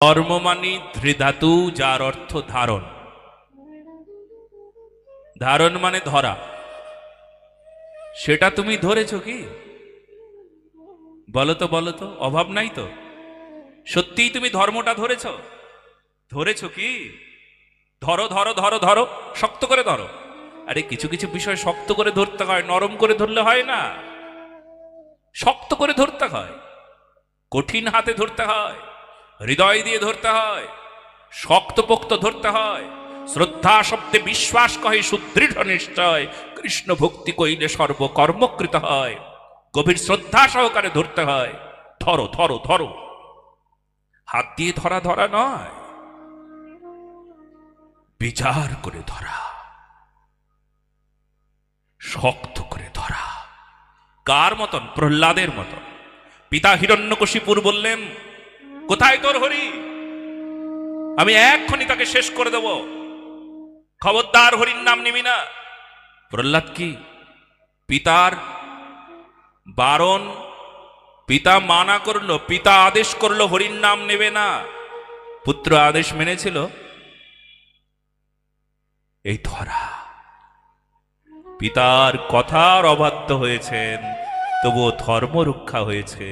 ধর্ম মানে ধৃধাতু, যার অর্থ ধারণ। ধারণ মানে ধরা। সেটা তুমি ধরেছ কি? বলো তো, বলো তো, অভাব নাই তো? সত্যিই তুমি ধর্মটা ধরেছ? ধরেছ কি? ধরো ধরো ধরো ধরো, শক্ত করে ধরো। আরে কিছু কিছু বিষয় শক্ত করে ধরতে হয়, নরম করে ধরলে হয় না। শক্ত করে ধরতে হয়, কঠিন হাতে ধরতে হয়, হৃদয় দিয়ে ধরতে হয়, শক্তপোক্ত ধরতে হয়। শ্রদ্ধা শব্দে বিশ্বাস কহে সুদৃঢ় নিশ্চয়, কৃষ্ণ ভক্তি কইলে সর্বকর্মকৃত হয়। গভীর শ্রদ্ধা সহকারে ধরতে হয়। ধরো ধরো ধরো, হাত দিয়ে ধরা ধরা নয়, বিচার করে ধরা, শক্ত করে ধরা। কার মতন? প্রহ্লাদের মতন। পিতা হিরণ্যকশিপুর বললেন, কোথায় তোর হরি? আমি এক্ষুনি তাকে শেষ করে দেব, খবরদার হরির নাম নিবি না। প্রহ্লাদ কি পিতার বারণ, পিতা মানা করলো, পিতা আদেশ করলো হরির নাম নেবে না, পুত্র আদেশ মেনেছিল। এই ধরা, পিতার কথার অবাধ্য হয়েছেন, তবুও ধর্ম রক্ষা হয়েছে।